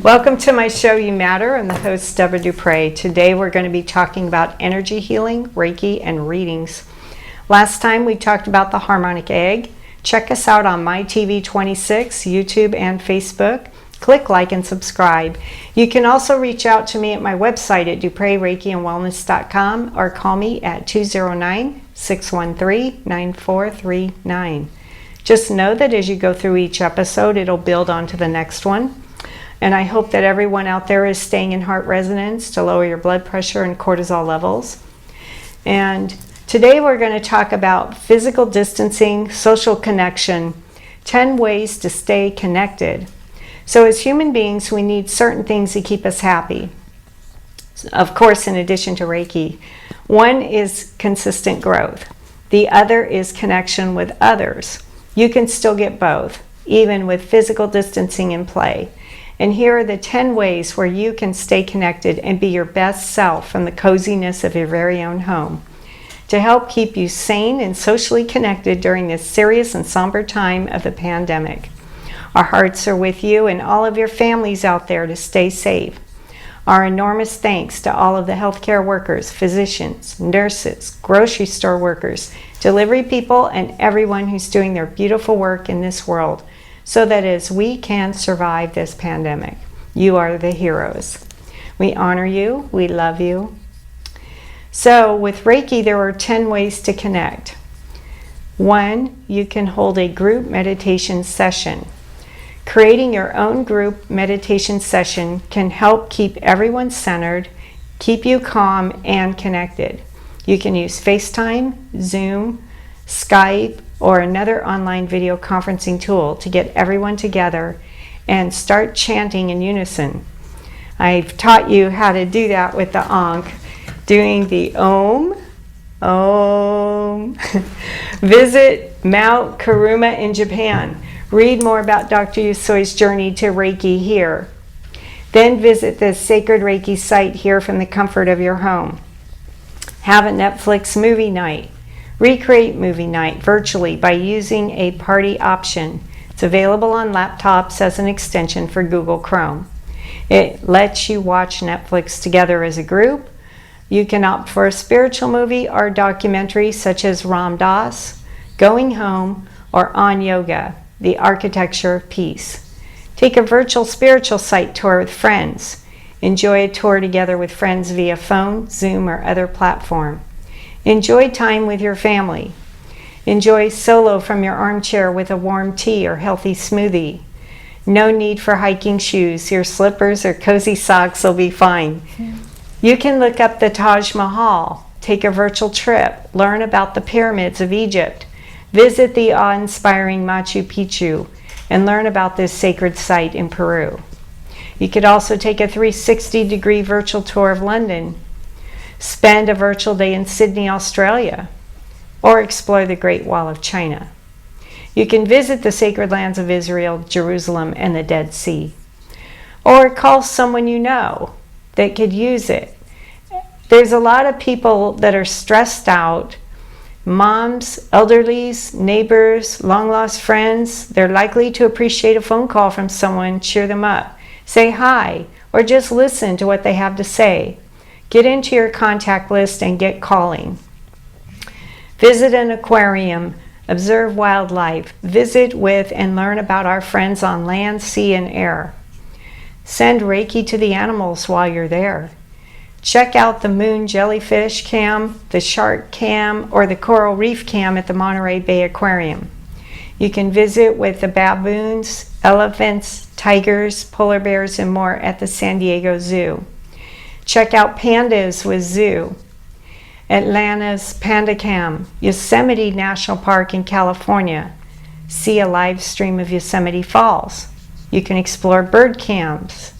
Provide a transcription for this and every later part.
Welcome to my show, You Matter. I'm the host, Deborah Dupre. Today we're going to be talking about energy healing, Reiki, and readings. Last time we talked about the harmonic egg. Check us out on MyTV26, YouTube, and Facebook. Click like and subscribe. You can also reach out to me at my website at DupreReikiandWellness.com or call me at 209-613-9439. Just know that as you go through each episode, it'll build onto the next one. And I hope that everyone out there is staying in heart resonance to lower your blood pressure and cortisol levels. And today we're going to talk about physical distancing, social connection, 10 ways to stay connected. So as human beings, we need certain things to keep us happy. Of course, in addition to Reiki, one is consistent growth. The other is connection with others. You can still get both, even with physical distancing in play. And here are the 10 ways where you can stay connected and be your best self from the coziness of your very own home to help keep you sane and socially connected during this serious and somber time of the pandemic. Our hearts are with you and all of your families out there to stay safe. Our enormous thanks to all of the healthcare workers, physicians, nurses, grocery store workers, delivery people, and everyone who's doing their beautiful work in this world, so that as we can survive this pandemic, you are the heroes. We honor you. We love you. So with Reiki, there are 10 ways to connect. 1, you can hold a group meditation session. Creating your own group meditation session can help keep everyone centered, keep you calm and connected. You can use FaceTime, Zoom, Skype, or another online video conferencing tool to get everyone together and start chanting in unison. I've taught you how to do that with the Ankh, doing the Om, Om. Visit Mount Kuruma in Japan. Read more about Dr. Usui's journey to Reiki here. Then visit the sacred Reiki site here from the comfort of your home. Have a Netflix movie night. Recreate movie night virtually by using a party option. It's available on laptops as an extension for Google Chrome. It lets you watch Netflix together as a group. You can opt for a spiritual movie or documentary such as Ram Dass, Going Home, or On Yoga, The Architecture of Peace. Take a virtual spiritual site tour with friends. Enjoy a tour together with friends via phone, Zoom, or other platform. Enjoy time with your family. Enjoy solo from your armchair with a warm tea or healthy smoothie. No need for hiking shoes. Your slippers or cozy socks will be fine. You can look up the Taj Mahal, take a virtual trip, learn about the pyramids of Egypt, visit the awe-inspiring Machu Picchu, and learn about this sacred site in Peru. You could also take a 360-degree virtual tour of London, spend a virtual day in Sydney, Australia, or explore the Great Wall of China. You can visit the sacred lands of Israel, Jerusalem, and the Dead Sea. Or call someone you know that could use it. There's a lot of people that are stressed out. Moms, elderlies, neighbors, long-lost friends. They're likely to appreciate a phone call from someone, cheer them up, say hi, or just listen to what they have to say. Get into your contact list and get calling. Visit an aquarium, observe wildlife, visit with and learn about our friends on land, sea, and air. Send Reiki to the animals while you're there. Check out the moon jellyfish cam, the shark cam, or the coral reef cam at the Monterey Bay Aquarium. You can visit with the baboons, elephants, tigers, polar bears, and more at the San Diego Zoo. Check out pandas with Zoo, Atlanta's Panda Cam, Yosemite National Park in California. See a live stream of Yosemite Falls. You can explore bird cams.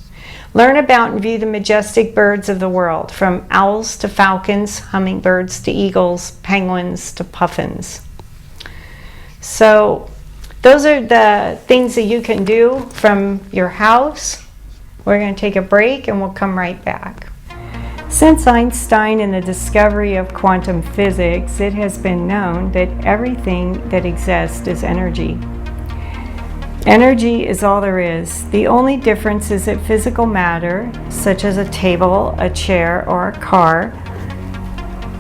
Learn about and view the majestic birds of the world, from owls to falcons, hummingbirds to eagles, penguins to puffins. So those are the things that you can do from your house. We're going to take a break and we'll come right back. Since Einstein and the discovery of quantum physics, it has been known that everything that exists is energy. Energy is all there is. The only difference is that physical matter, such as a table, a chair, or a car,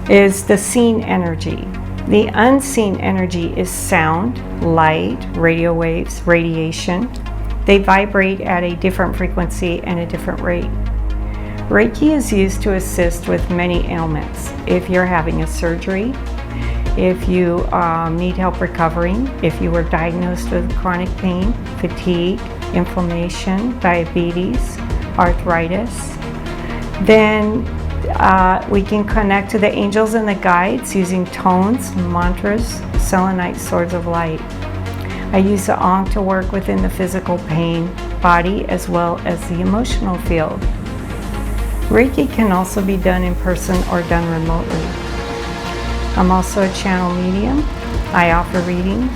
is the seen energy. The unseen energy is sound, light, radio waves, radiation. They vibrate at a different frequency and a different rate. Reiki is used to assist with many ailments. If you're having a surgery, if you need help recovering, if you were diagnosed with chronic pain, fatigue, inflammation, diabetes, arthritis, then we can connect to the angels and the guides using tones, mantras, selenite swords of light. I use the Ankh to work within the physical pain, body, as well as the emotional field. Reiki can also be done in person or done remotely. I'm also a channel medium. I offer readings.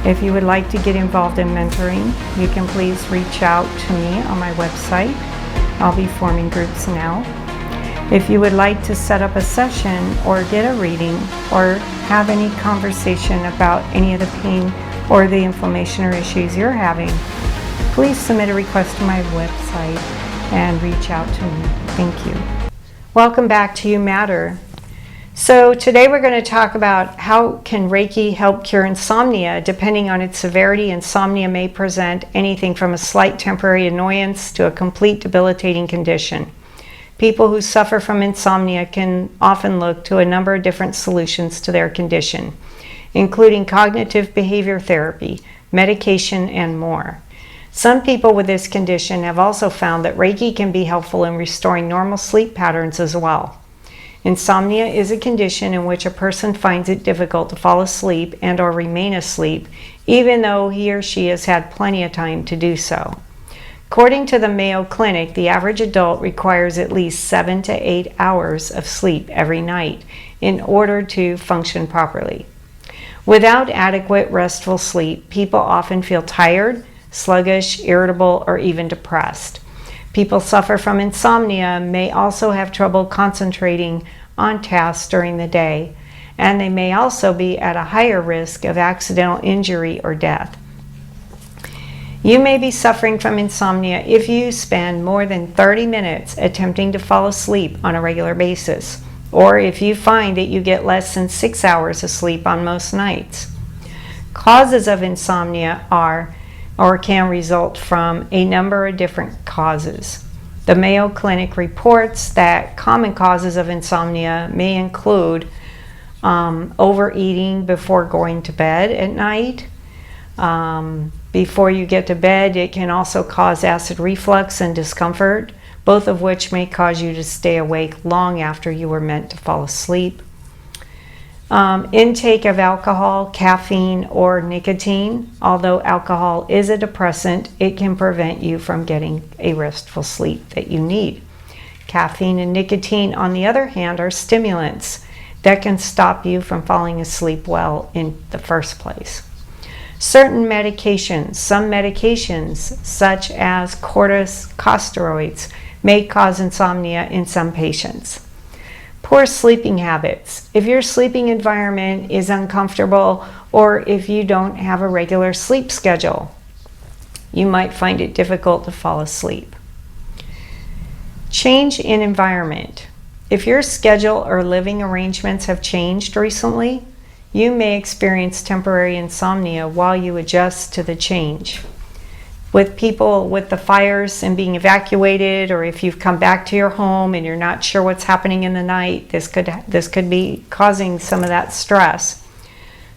If you would like to get involved in mentoring, you can please reach out to me on my website. I'll be forming groups now. If you would like to set up a session or get a reading or have any conversation about any of the pain or the inflammation or issues you're having, please submit a request to my website and reach out to me. Thank you. Welcome back to You Matter. So today we're going to talk about how can Reiki help cure insomnia. Depending on its severity, insomnia may present anything from a slight temporary annoyance to a complete debilitating condition. People who suffer from insomnia can often look to a number of different solutions to their condition, including cognitive behavior therapy, medication, and more. Some people with this condition have also found that Reiki can be helpful in restoring normal sleep patterns as well. Insomnia is a condition in which a person finds it difficult to fall asleep and or remain asleep, even though he or she has had plenty of time to do so. According to the Mayo Clinic, the average adult requires at least 7 to 8 hours of sleep every night in order to function properly. Without adequate restful sleep, people often feel tired, sluggish, irritable, or even depressed. People suffer from insomnia may also have trouble concentrating on tasks during the day, and they may also be at a higher risk of accidental injury or death. You may be suffering from insomnia if you spend more than 30 minutes attempting to fall asleep on a regular basis, or if you find that you get less than 6 hours of sleep on most nights. Causes of insomnia are or can result from a number of different causes. The Mayo Clinic reports that common causes of insomnia may include overeating before going to bed at night. Before you get to bed, it can also cause acid reflux and discomfort, both of which may cause you to stay awake long after you were meant to fall asleep. Intake of alcohol, caffeine, or nicotine. Although alcohol is a depressant, it can prevent you from getting a restful sleep that you need. Caffeine and nicotine, on the other hand, are stimulants that can stop you from falling asleep well in the first place. Certain medications, some medications such as corticosteroids, may cause insomnia in some patients. Poor sleeping habits. If your sleeping environment is uncomfortable or if you don't have a regular sleep schedule, you might find it difficult to fall asleep. Change in environment. If your schedule or living arrangements have changed recently, you may experience temporary insomnia while you adjust to the change. With people with the fires and being evacuated, or if you've come back to your home and you're not sure what's happening in the night, this could be causing some of that stress.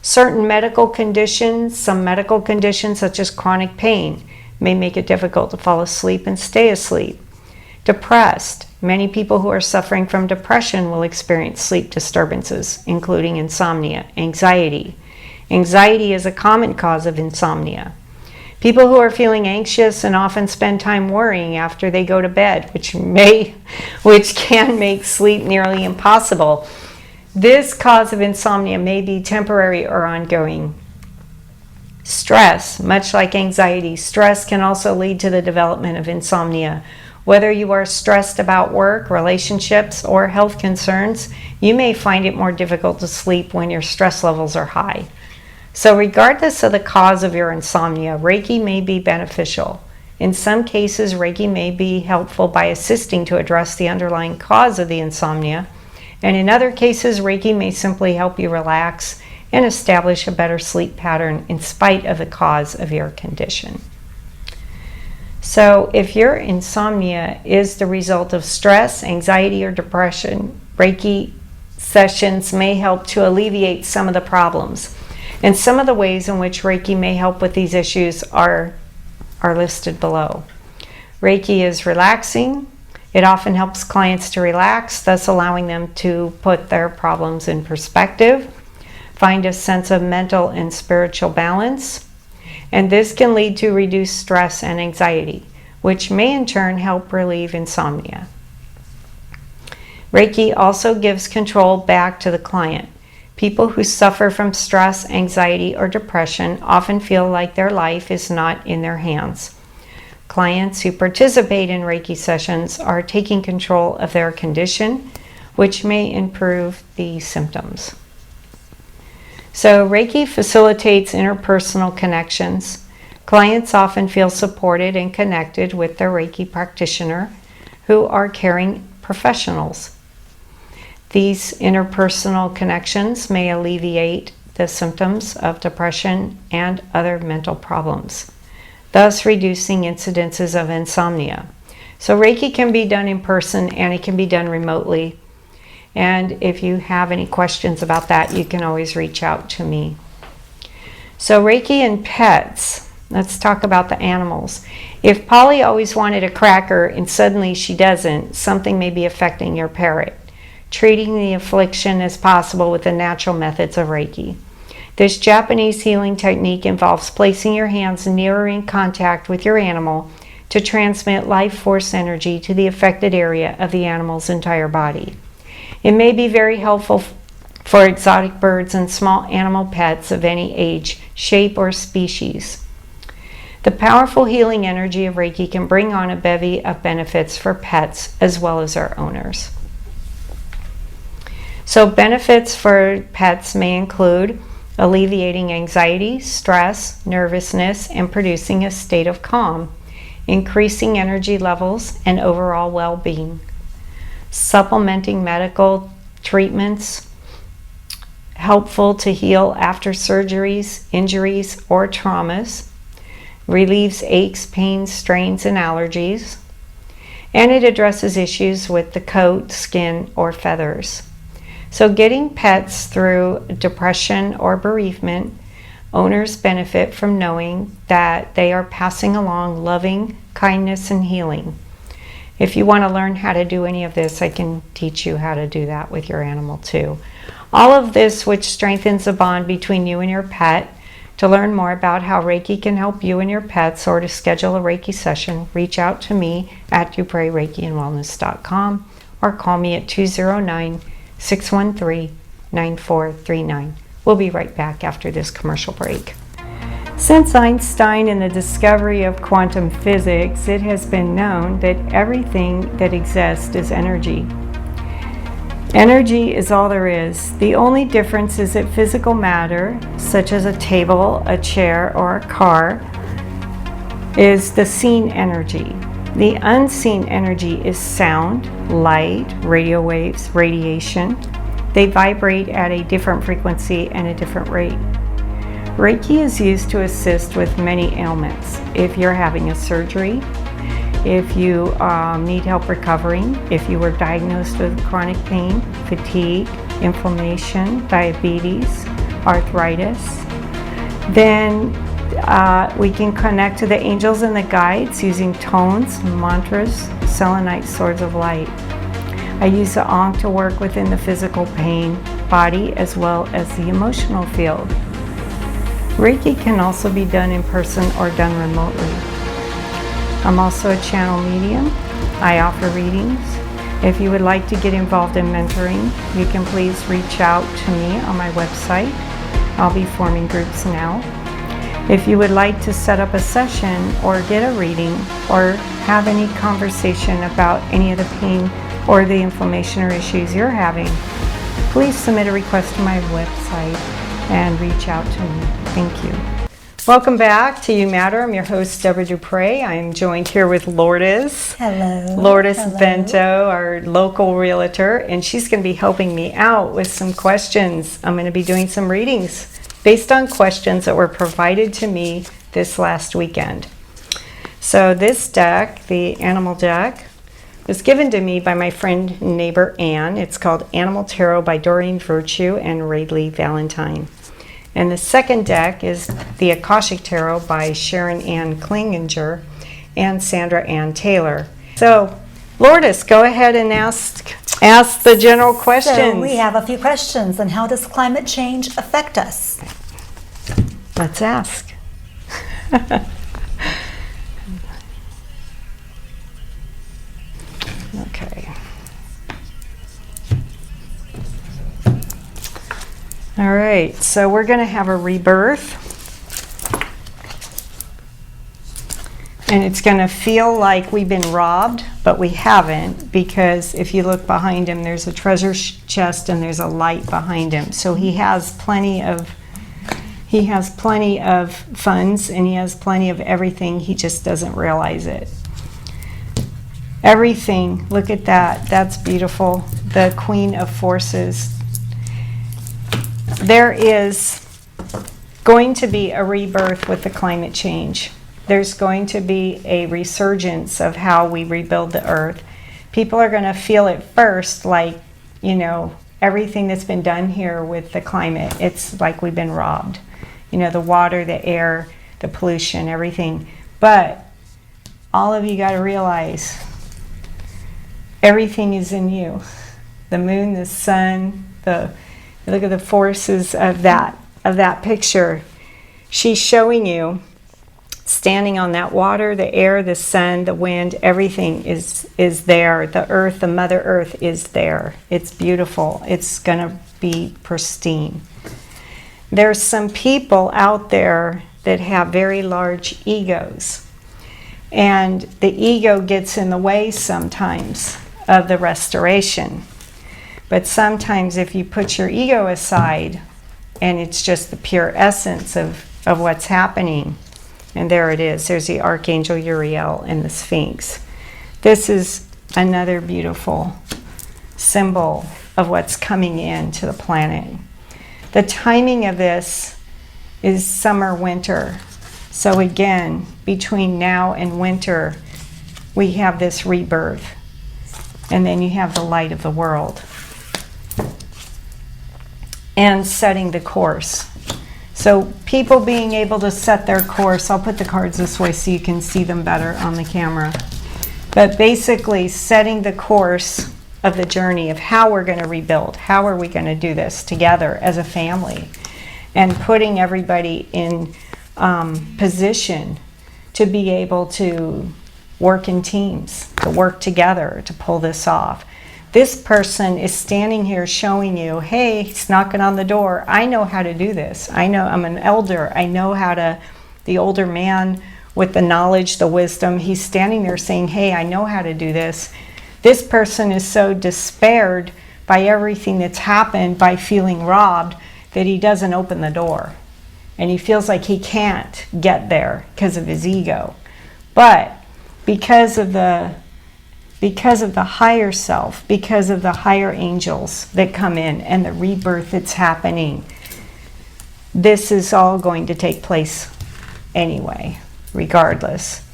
Certain medical conditions, some medical conditions such as chronic pain, may make it difficult to fall asleep and stay asleep. Depressed. Many people who are suffering from depression will experience sleep disturbances, including insomnia. Anxiety. Anxiety is a common cause of insomnia. People who are feeling anxious and often spend time worrying after they go to bed, which can make sleep nearly impossible. This cause of insomnia may be temporary or ongoing. Stress, much like anxiety, stress can also lead to the development of insomnia. Whether you are stressed about work, relationships, or health concerns, you may find it more difficult to sleep when your stress levels are high. So regardless of the cause of your insomnia, Reiki may be beneficial. In some cases, Reiki may be helpful by assisting to address the underlying cause of the insomnia. And in other cases, Reiki may simply help you relax and establish a better sleep pattern in spite of the cause of your condition. So if your insomnia is the result of stress, anxiety, or depression, Reiki sessions may help to alleviate some of the problems. And some of the ways in which Reiki may help with these issues are listed below. Reiki is relaxing. It often helps clients to relax, thus allowing them to put their problems in perspective, find a sense of mental and spiritual balance, and this can lead to reduced stress and anxiety, which may in turn help relieve insomnia. Reiki also gives control back to the client. People who suffer from stress, anxiety, or depression often feel like their life is not in their hands. Clients who participate in Reiki sessions are taking control of their condition, which may improve the symptoms. So Reiki facilitates interpersonal connections. Clients often feel supported and connected with their Reiki practitioner, who are caring professionals. These interpersonal connections may alleviate the symptoms of depression and other mental problems, thus reducing incidences of insomnia. So Reiki can be done in person and it can be done remotely. And if you have any questions about that, you can always reach out to me. So Reiki and pets. Let's talk about the animals. If Polly always wanted a cracker and suddenly she doesn't, something may be affecting your parrot. Treating the affliction as possible with the natural methods of Reiki. This Japanese healing technique involves placing your hands near in contact with your animal to transmit life force energy to the affected area of the animal's entire body. It may be very helpful for exotic birds and small animal pets of any age, shape, or species. The powerful healing energy of Reiki can bring on a bevy of benefits for pets as well as our owners. So benefits for pets may include alleviating anxiety, stress, nervousness, and producing a state of calm, increasing energy levels and overall well-being, supplementing medical treatments, helpful to heal after surgeries, injuries, or traumas, relieves aches, pains, strains, and allergies, and it addresses issues with the coat, skin, or feathers. So getting pets through depression or bereavement, owners benefit from knowing that they are passing along loving, kindness, and healing. If you want to learn how to do any of this, I can teach you how to do that with your animal too. All of this which strengthens the bond between you and your pet. To learn more about how Reiki can help you and your pets or to schedule a Reiki session, reach out to me at DupreReikiandWellness.com or call me at 209-613-9439. We'll be right back after this commercial break. Since Einstein and the discovery of quantum physics, it has been known that everything that exists is energy. Energy is all there is. The only difference is that physical matter, such as a table, a chair, or a car, is the seen energy. The unseen energy is sound, light, radio waves, radiation. They vibrate at a different frequency and a different rate. Reiki is used to assist with many ailments. If you're having a surgery, if you need help recovering, if you were diagnosed with chronic pain, fatigue, inflammation, diabetes, arthritis, then we can connect to the angels and the guides using tones, mantras, selenite swords of light. I use the Ankh to work within the physical pain, body, as well as the emotional field. Reiki can also be done in person or done remotely. I'm also a channel medium. I offer readings. If you would like to get involved in mentoring, you can please reach out to me on my website. I'll be forming groups now. If you would like to set up a session or get a reading or have any conversation about any of the pain or the inflammation or issues you're having, please submit a request to my website. and reach out to me. Thank you. Welcome back to You Matter. I'm your host, Deborah Dupre. I'm joined here with Lourdes. Hello. Lourdes Hello. Bento, our local realtor, and she's going to be helping me out with some questions. I'm going to be doing some readings based on questions that were provided to me this last weekend. So this deck, the animal deck, was given to me by my friend and neighbor Anne. It's called Animal Tarot by Doreen Virtue and Ray Valentine. And the second deck is the Akashic Tarot by Sharon Klingler and Sandra Taylor. So, Lourdes, go ahead and ask the general questions. So we have a few questions. And how does climate change affect us? Let's ask. Okay. All right, so we're going to have a rebirth. And it's going to feel like we've been robbed, but we haven't, because if you look behind him, there's a treasure chest and there's a light behind him. So he has plenty of funds and he has plenty of everything. He just doesn't realize it. Everything, look at that. That's beautiful. The Queen of Forces. There is going to be a rebirth with the climate change. There's going to be a resurgence of how we rebuild the earth. People are going to feel it first, like, you know, everything that's been done here with the climate. It's like we've been robbed. You know, the water, the air, the pollution, everything. But all of you got to realize everything is in you. The moon, the sun, look at the forces of that picture. She's showing you standing on that water, the air, the sun, the wind, everything is there. The earth, the Mother Earth is there. It's beautiful. It's going to be pristine. There's some people out there that have very large egos. And the ego gets in the way sometimes of the restoration. But sometimes if you put your ego aside and it's just the pure essence of what's happening, and there it is, there's the Archangel Uriel and the Sphinx. This is another beautiful symbol of what's coming into the planet. The timing of this is summer, winter. So again, between now and winter, we have this rebirth. And then you have the light of the world. And setting the course. So people being able to set their course, I'll put the cards this way so you can see them better on the camera. But basically setting the course of the journey of how we're going to rebuild. How are we going to do this together as a family? And putting everybody in position to be able to work in teams, to work together, to pull this off. This person is standing here showing you, hey, he's knocking on the door. I know how to do this. I know, I'm an elder. I know how to, the older man with the knowledge, the wisdom, he's standing there saying, hey, I know how to do this. This person is so despaired by everything that's happened, by feeling robbed, that he doesn't open the door. And he feels like he can't get there because of his ego. But because of the higher self, because of the higher angels that come in and the rebirth that's happening, this is all going to take place anyway, regardless.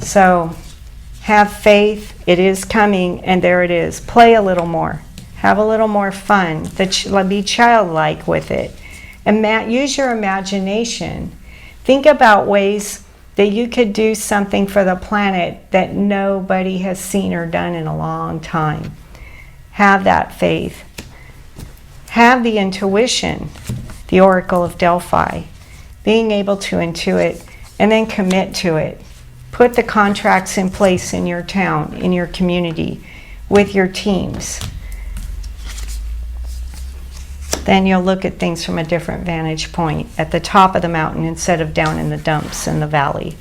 So have faith, it is coming, and there it is. Play a little more. Have a little more fun. Be childlike with it. Use your imagination. Think about ways that you could do something for the planet that nobody has seen or done in a long time. Have that faith. Have the intuition, the Oracle of Delphi, being able to intuit and then commit to it. Put the contracts in place in your town, in your community, with your teams. Then you'll look at things from a different vantage point at the top of the mountain instead of down in the dumps in the valley.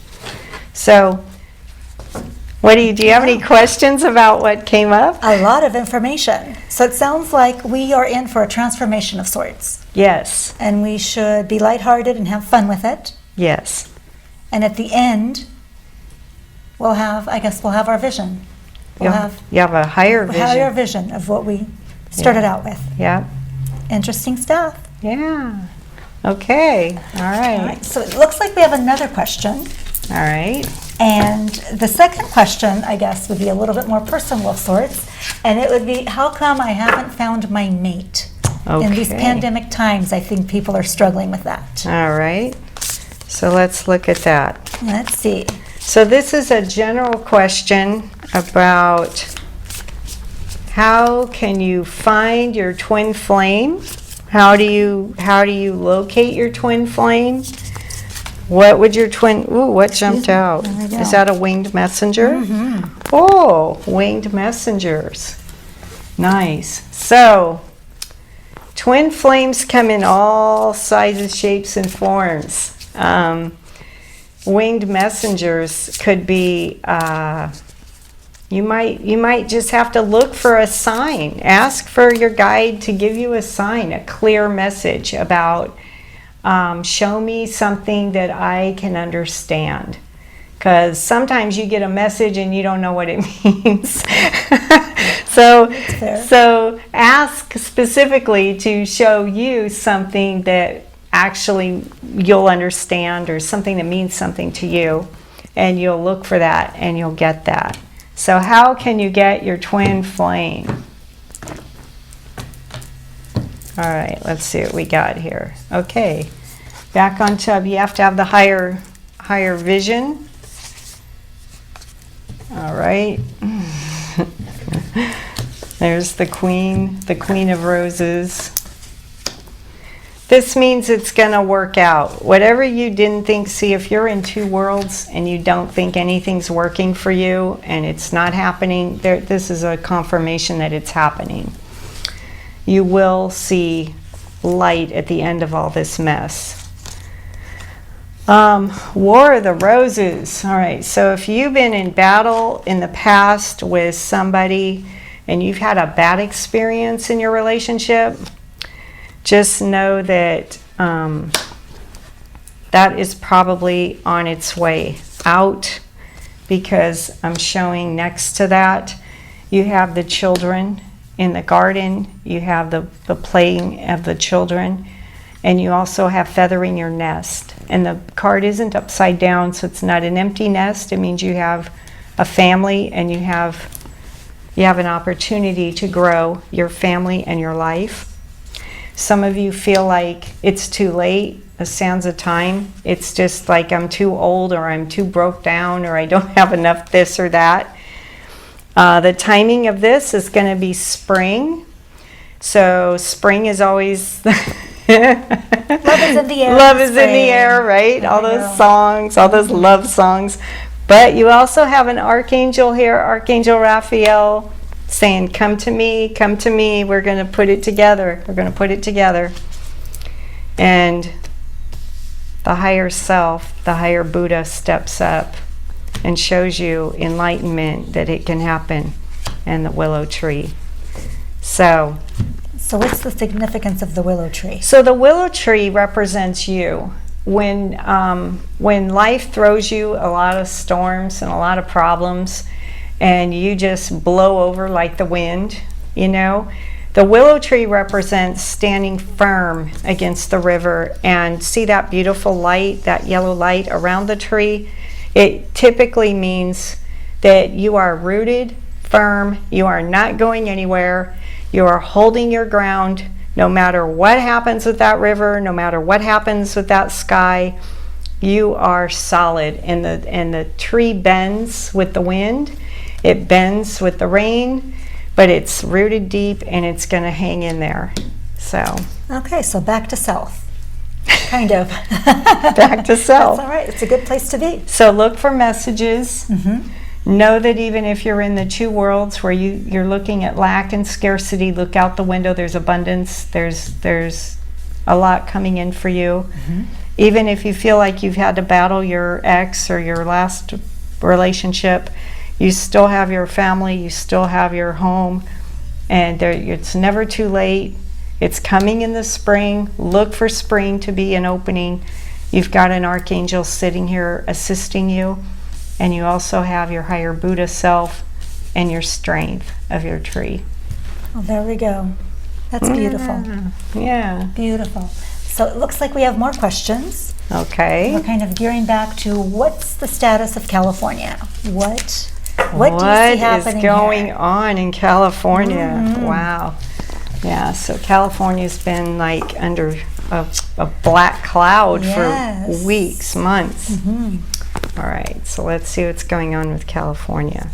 So, do you have any questions about what came up? A lot of information. So it sounds like we are in for a transformation of sorts. Yes. And we should be lighthearted and have fun with it. Yes. And at the end, we'll have our vision. You have a higher vision. Higher vision of what we started out with. Yeah. Interesting stuff. Yeah. Okay. All right. All right. So it looks like we have another question. All right. And the second question, I guess, would be a little bit more personal of sorts. And it would be, how come I haven't found my mate? Okay. In these pandemic times, I think people are struggling with that. All right. So let's look at that. Let's see. So this is a general question about how can you find your twin flame? How do you locate your twin flame? What would your twin, what jumped out? There we go. Is that a winged messenger? Mm-hmm. Oh, winged messengers. Nice. So, twin flames come in all sizes, shapes, and forms. Winged messengers could be, you might just have to look for a sign. Ask for your guide to give you a sign, a clear message about, show me something that I can understand. Because sometimes you get a message and you don't know what it means. So ask specifically to show you something that actually you'll understand, or something that means something to you, and you'll look for that and you'll get that. So how can you get your twin flame? All right, let's see what we got here. Okay, back on top, you have to have the higher vision. All right. There's the Queen of Roses. This means it's going to work out. Whatever you didn't think, see, if you're in two worlds and you don't think anything's working for you and it's not happening, this is a confirmation that it's happening. You will see light at the end of all this mess. War of the Roses. All right, so if you've been in battle in the past with somebody and you've had a bad experience in your relationship, just know that that is probably on its way out, because I'm showing next to that you have the children in the garden, you have the playing of the children, and you also have feathering your nest. And the card isn't upside down, so it's not an empty nest. It means you have a family and you have an opportunity to grow your family and your life. Some of you feel like it's too late, a sands of time. It's just like I'm too old, or I'm too broke down, or I don't have enough this or that. The timing of this is going to be spring. So spring is always... Love is in the air. Love is in the air, right? All those songs, all those love songs. But you also have an archangel here, Archangel Raphael, saying, come to me, we're going to put it together. We're going to put it together. And the higher self, the higher Buddha steps up and shows you enlightenment, that it can happen, and the willow tree. So what's the significance of the willow tree? So the willow tree represents you. When life throws you a lot of storms and a lot of problems, and you just blow over like the wind, the willow tree represents standing firm against the river. And see that beautiful light, that yellow light around the tree? It typically means that you are rooted, firm, you are not going anywhere, you are holding your ground. No matter what happens with that river, no matter what happens with that sky, you are solid. And the tree bends with the wind, it bends with the rain, but it's rooted deep and it's going to hang in there. So okay, so back to self, kind of. Back to self. That's all right. It's a good place to be. So look for messages. Mm-hmm. Know that even if you're in the two worlds where you're looking at lack and scarcity, look out the window. There's abundance. There's a lot coming in for you. Mm-hmm. Even if you feel like you've had to battle your ex or your last relationship, you still have your family, you still have your home, and it's never too late. It's coming in the spring. Look for spring to be an opening. You've got an archangel sitting here assisting you, and you also have your higher Buddha self and your strength of your tree. Oh, there we go. That's beautiful. Yeah. Beautiful. So it looks like we have more questions. Okay. We're kind of gearing back to what's the status of California? What do you see happening is going here? on in California? Wow. Yeah, so California's been like under a black cloud for weeks, months. All right, so let's see what's going on with California.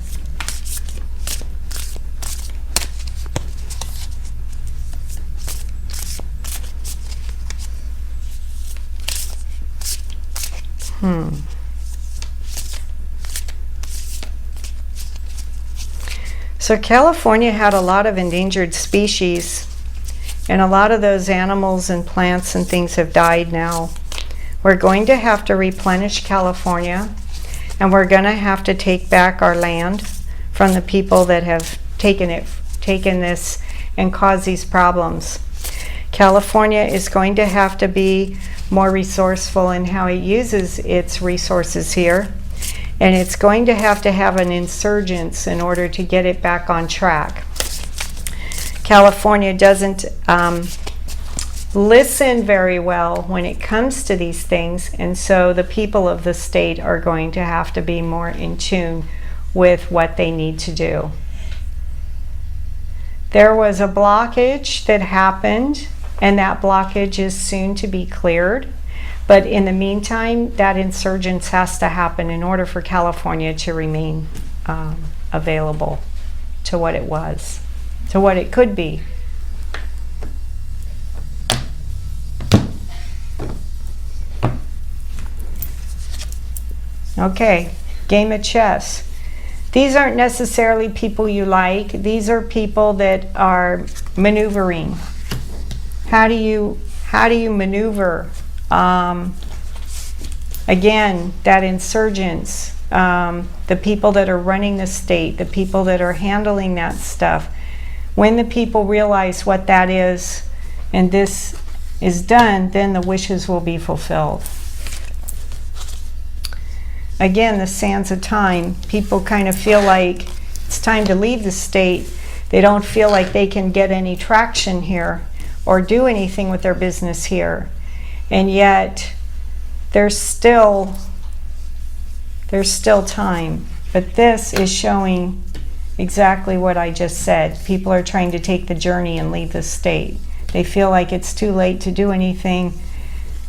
So California had a lot of endangered species, and a lot of those animals and plants and things have died now. We're going to have to replenish California, and we're going to have to take back our land from the people that have taken this and caused these problems. California is going to have to be more resourceful in how it uses its resources here, and it's going to have an insurgence in order to get it back on track. California doesn't listen very well when it comes to these things, and so the people of the state are going to have to be more in tune with what they need to do. There was a blockage that happened, and that blockage is soon to be cleared. But in the meantime, that insurgence has to happen in order for California to remain available to what it was, to what it could be. Okay, game of chess. These aren't necessarily people you like. These are people that are maneuvering. How do you maneuver? Again, that insurgents, the people that are running the state, the people that are handling that stuff. When the people realize what that is, and this is done, then the wishes will be fulfilled. Again, the sands of time. People kind of feel like it's time to leave the state. They don't feel like they can get any traction here or do anything with their business here. And yet, there's still time. But this is showing exactly what I just said. People are trying to take the journey and leave the state. They feel like it's too late to do anything,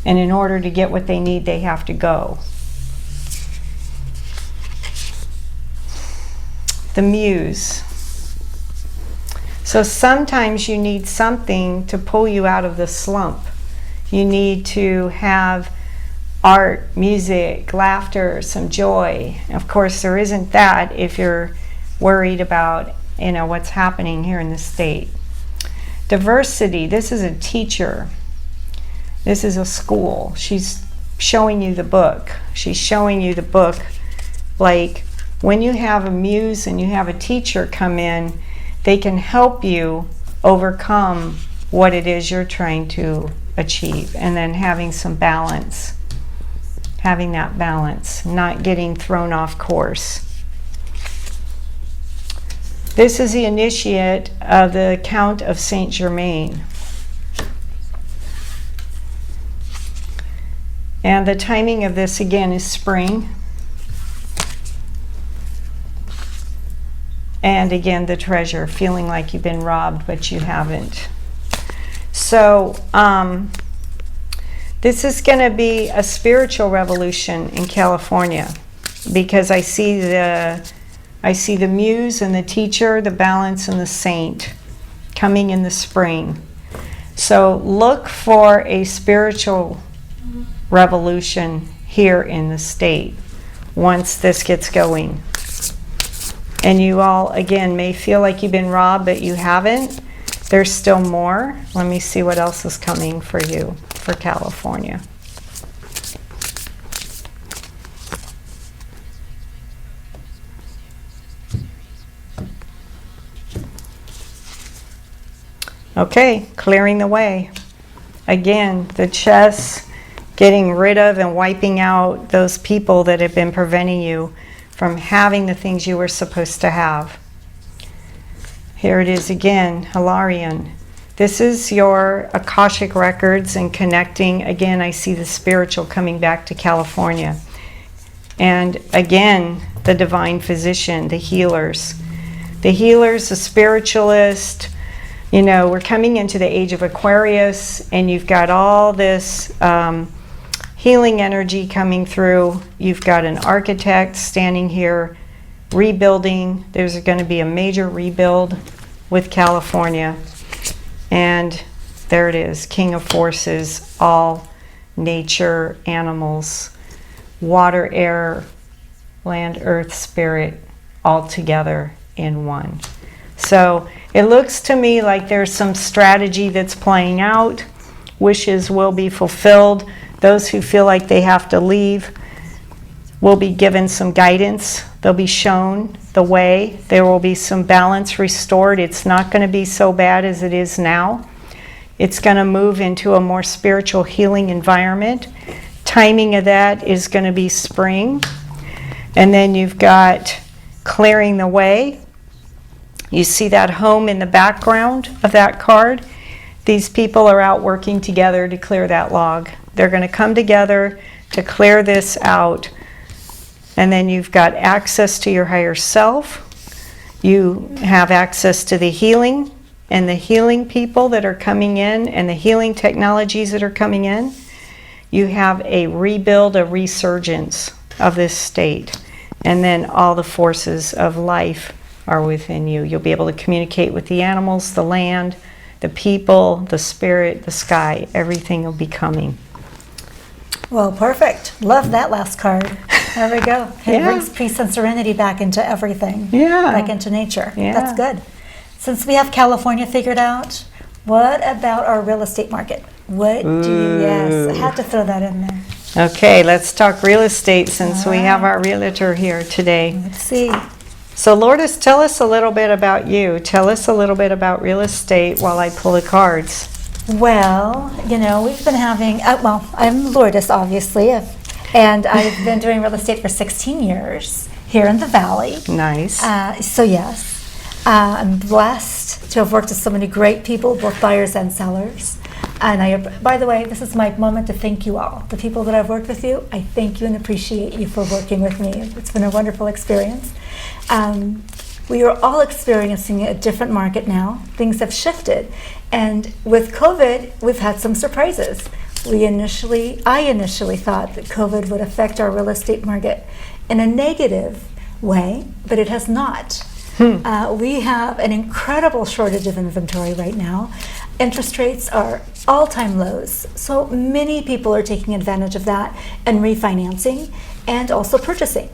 and in order to get what they need, they have to go. The muse. So sometimes you need something to pull you out of the slump. You need to have art, music, laughter, some joy. Of course, there isn't that if you're worried about, what's happening here in the state. Diversity. This is a teacher. This is a school. She's showing you the book. She's showing you the book. Like when you have a muse and you have a teacher come in, they can help you overcome what it is you're trying to achieve, and then having some balance, having that balance, not getting thrown off course. This is the initiate of the Count of Saint Germain. And the timing of this again is spring. And again, the treasure, feeling like you've been robbed, but you haven't. So this is going to be a spiritual revolution in California, because I see the muse and the teacher, the balance and the saint coming in the spring. So look for a spiritual revolution here in the state once this gets going. And you all, again, may feel like you've been robbed, but you haven't. There's still more. Let me see what else is coming for you, for California. Okay, clearing the way. Again, the chess, getting rid of and wiping out those people that have been preventing you from having the things you were supposed to have. Here it is again, Hilarion. This is your Akashic records and connecting. Again, I see the spiritual coming back to California. And again, the divine physician, the healers. The healers, the spiritualist. You know, we're coming into the age of Aquarius, and you've got all this healing energy coming through. You've got an architect standing here rebuilding. There's going to be a major rebuild with California. And there it is, King of Forces, all nature, animals, water, air, land, earth, spirit, all together in one. So it looks to me like there's some strategy that's playing out. Wishes will be fulfilled. Those who feel like they have to leave will be given some guidance. They'll be shown the way. There will be some balance restored. It's not going to be so bad as it is now. It's going to move into a more spiritual healing environment. Timing of that is going to be spring. And then you've got clearing the way. You see that home in the background of that card? These people are out working together to clear that log. They're going to come together to clear this out. And then you've got access to your higher self. You have access to the healing and the healing people that are coming in and the healing technologies that are coming in. You have a rebuild, a resurgence of this state. And then all the forces of life are within you. You'll be able to communicate with the animals, the land, the people, the spirit, the sky. Everything will be coming. Well, perfect. Love that last card. There we go. It Yeah. brings peace and serenity back into everything. Yeah. Back into nature. Yeah. That's good. Since we have California figured out, what about our real estate market? What do you, yes, I had to throw that in there. Okay, let's talk real estate since we have our realtor here today. Let's see. So Lourdes, tell us a little bit about you. Tell us a little bit about real estate while I pull the cards. Well, you know, we've been having, well, I'm Lourdes, obviously, and I've been doing real estate for 16 years here in the Valley. Nice. So yes, I'm blessed to have worked with so many great people, both buyers and sellers. And by the way, this is my moment to thank you all. The people that I've worked with you, I thank you and appreciate you for working with me. It's been a wonderful experience. We are all experiencing a different market now. Things have shifted. And with COVID, we've had some surprises. I initially thought that COVID would affect our real estate market in a negative way, but it has not. We have an incredible shortage of inventory right now. Interest rates are all-time lows, so many people are taking advantage of that and refinancing and also purchasing.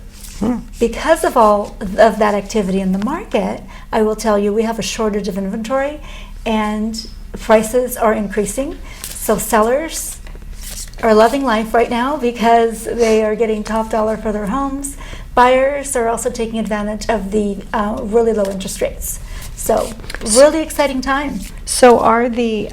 Because of all of that activity in the market, I will tell you we have a shortage of inventory and prices are increasing. So sellers are loving life right now because they are getting top dollar for their homes. Buyers are also taking advantage of the really low interest rates. So really exciting time. So are the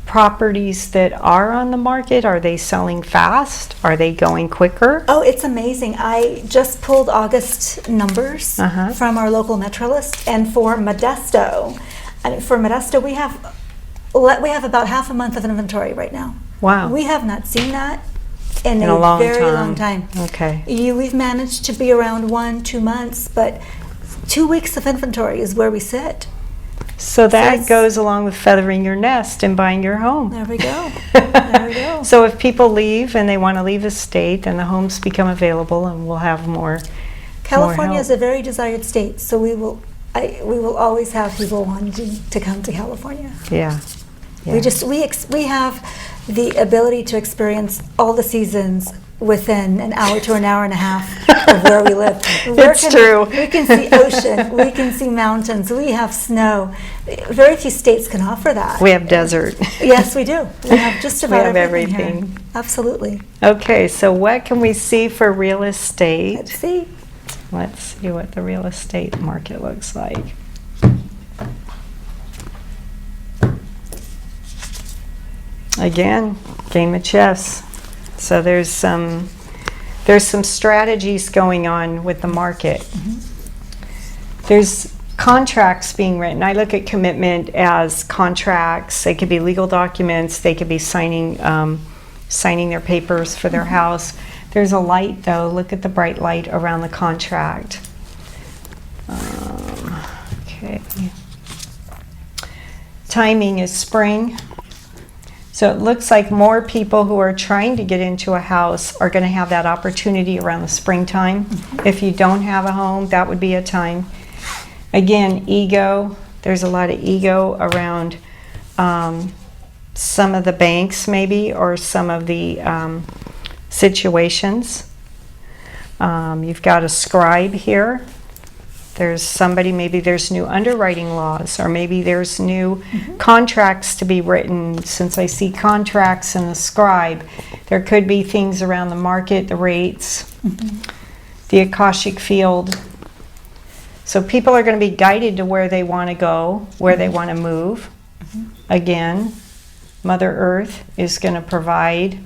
properties that are on the market, are they selling fast? Are they going quicker? Oh, it's amazing. I just pulled August numbers from our local Metro list, and for Modesto, we have about half a month of inventory right now. Wow. We have not seen that in a long very time. long time. Okay. We've managed to be around 1-2 months, but 2 weeks of inventory is where we sit. So that it's- goes along with feathering your nest and buying your home. There we go. There we go. So if people leave and they want to leave the state, then the homes become available and we'll have more. California help. is a very desired state, so we will always have people wanting to come to California. Yeah. We have the ability to experience all the seasons within an hour to an hour and a half of where we live. True. We can see ocean, we can see mountains, we have snow. Very few states can offer that. We have desert. Yes, we do. We have just about have everything. everything. Here. Absolutely. Okay, so what can we see for real estate? Let's see. Let's see what the real estate market looks like. Again, game of chess. So there's some strategies going on with the market. There's contracts being written. I look at commitment as contracts. They could be legal documents. They could be signing their papers for their house. There's a light, though. Look at the bright light around the contract. Okay. Timing is spring. So it looks like more people who are trying to get into a house are going to have that opportunity around the springtime. If you don't have a home, that would be a time. Again, ego. There's a lot of ego around some of the banks, maybe, or some of the situations. You've got a scribe here. There's somebody, maybe there's new underwriting laws, or maybe there's new contracts to be written. Since I see contracts and the scribe, there could be things around the market, the rates, the Akashic field. So people are going to be guided to where they want to go, where they want to move. Again, Mother Earth is going to provide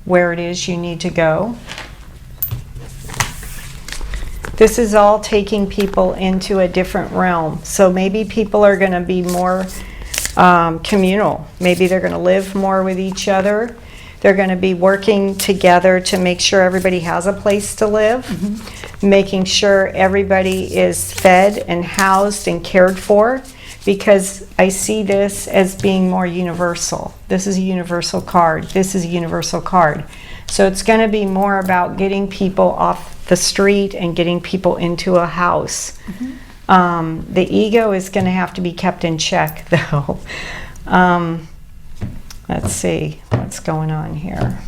where it is you need to go. This is all taking people into a different realm. So maybe people are going to be more communal. Maybe they're going to live more with each other. They're going to be working together to make sure everybody has a place to live, making sure everybody is fed and housed and cared for, because I see this as being more universal. This is a universal card. This is a universal card. So it's going to be more about getting people off the street and getting people into a house. The ego is going to have to be kept in check, though. Let's see what's going on here.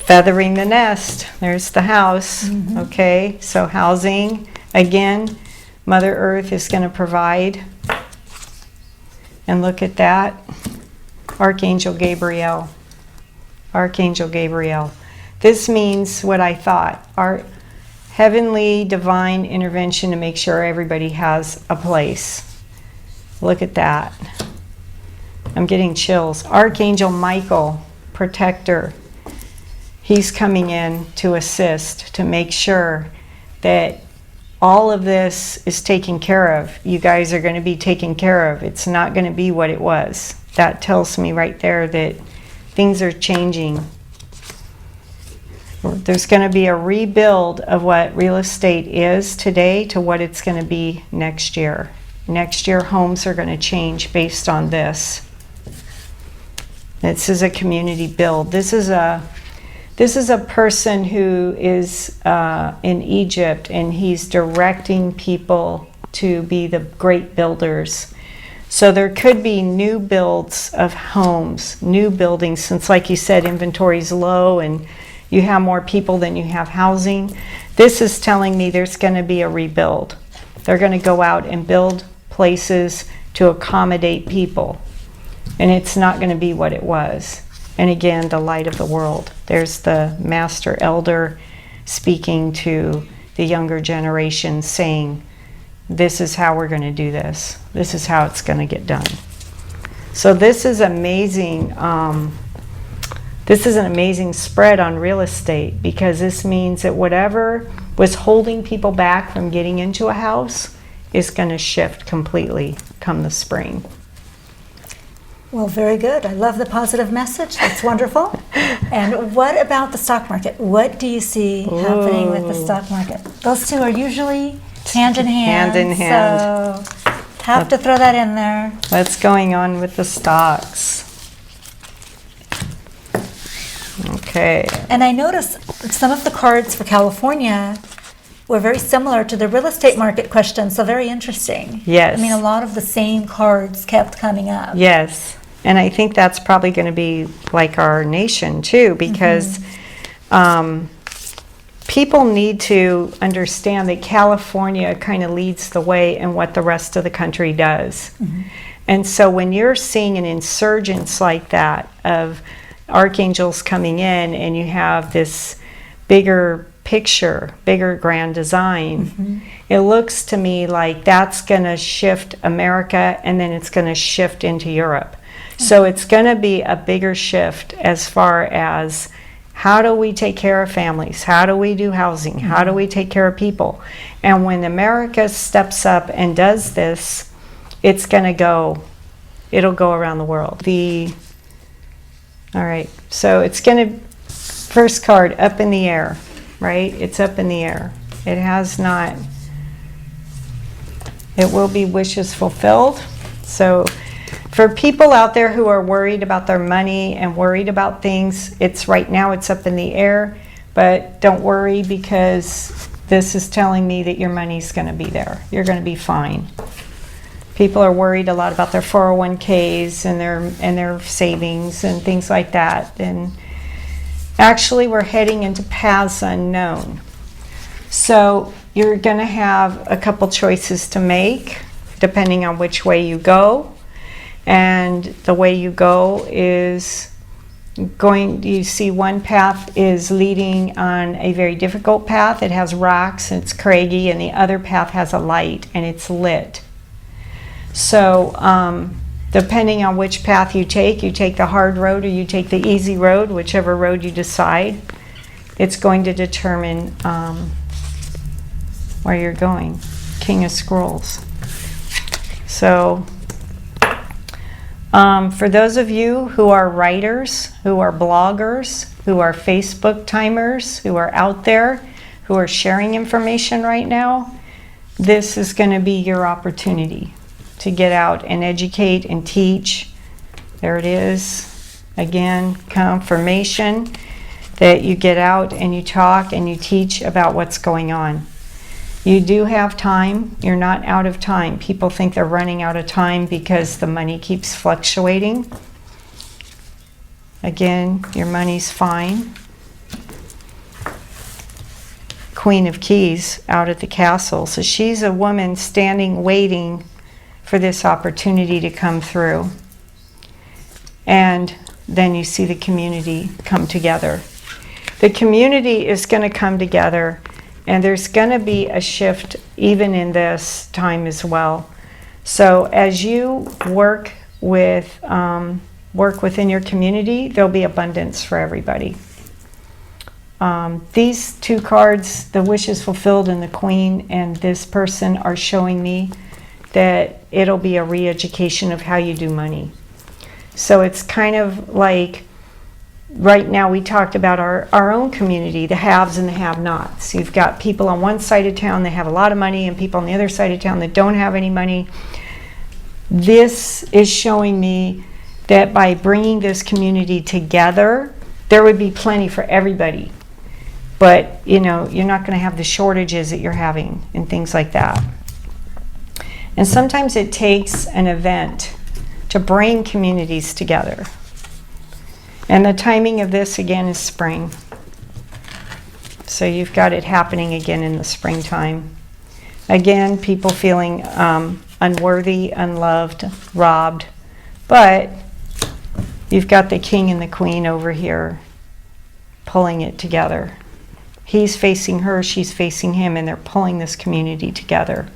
Feathering the nest. There's the house. Okay, so housing. Again, Mother Earth is going to provide. And look at that. Archangel Gabriel. Archangel Gabriel. This means what I thought. Our heavenly divine intervention to make sure everybody has a place. Look at that. I'm getting chills. Archangel Michael, protector. He's coming in to assist, to make sure that all of this is taken care of. You guys are going to be taken care of. It's not going to be what it was. That tells me right there that things are changing. There's going to be a rebuild of what real estate is today to what it's going to be next year. Next year, homes are going to change based on this. This is a community build. This is a person who is in Egypt, and he's directing people to be the great builders. So there could be new builds of homes, new buildings, since, like you said, inventory is low and you have more people than you have housing. This is telling me there's going to be a rebuild. They're going to go out and build places to accommodate people. And it's not going to be what it was. And again, the light of the world. There's the master elder speaking to the younger generation, saying, this is how we're going to do this. This is how it's going to get done. So this is amazing. This is an amazing spread on real estate, because this means that whatever was holding people back from getting into a house is going to shift completely come the spring. Well, very good. I love the positive message. That's wonderful. And what about the stock market? What do you see happening with the stock market? Those two are usually hand in hand. Hand in hand. So have to throw that in there. What's going on with the stocks? Okay. And I noticed some of the cards for California were very similar to the real estate market question, so very interesting. Yes. I mean, a lot of the same cards kept coming up. Yes. And I think that's probably going to be like our nation too, because people need to understand that California kind of leads the way in what the rest of the country does. And so when you're seeing an insurgence like that of archangels coming in, and you have this bigger picture, bigger grand design, it looks to me like that's going to shift America, and then it's going to shift into Europe. So it's going to be a bigger shift as far as how do we take care of families? How do we do housing? How do we take care of people? And when America steps up and does this, it's going to go, it'll go around the world. All right, so it's going to, first card, up in the air, right? It's up in the air. It has not, it will be wishes fulfilled. So for people out there who are worried about their money and worried about things, it's right now it's up in the air, but don't worry, because this is telling me that your money's going to be there. You're going to be fine. People are worried a lot about their 401ks and their savings and things like that. And actually, we're heading into paths unknown. So you're going to have a couple choices to make depending on which way you go. And the way you go is you see one path is leading on a very difficult path. It has rocks and it's craggy, and the other path has a light and it's lit. So depending on which path you take the hard road or you take the easy road, whichever road you decide, it's going to determine where you're going. King of Scrolls. So for those of you who are writers, who are bloggers, who are Facebook timers, who are out there, who are sharing information right now, this is going to be your opportunity to get out and educate and teach. There it is. Again, confirmation that you get out and you talk and you teach about what's going on. You do have time. You're not out of time. People think they're running out of time because the money keeps fluctuating. Again, your money's fine. Queen of Keys out at the castle. So she's a woman standing, waiting for this opportunity to come through. And then you see the community come together. The community is going to come together, and there's going to be a shift even in this time as well. So as you work within your community, there'll be abundance for everybody. These two cards, the wishes fulfilled and the Queen and this person, are showing me that it'll be a re-education of how you do money. So it's kind of like, right now we talked about our own community, the haves and the have-nots. You've got people on one side of town that have a lot of money and people on the other side of town that don't have any money. This is showing me that by bringing this community together, there would be plenty for everybody. But, you know, you're not going to have the shortages that you're having and things like that. And sometimes it takes an event to bring communities together. And the timing of this, again, is spring. So you've got it happening again in the springtime. Again, people feeling unworthy, unloved, robbed. But you've got the King and the Queen over here pulling it together. He's facing her, she's facing him, and they're pulling this community together.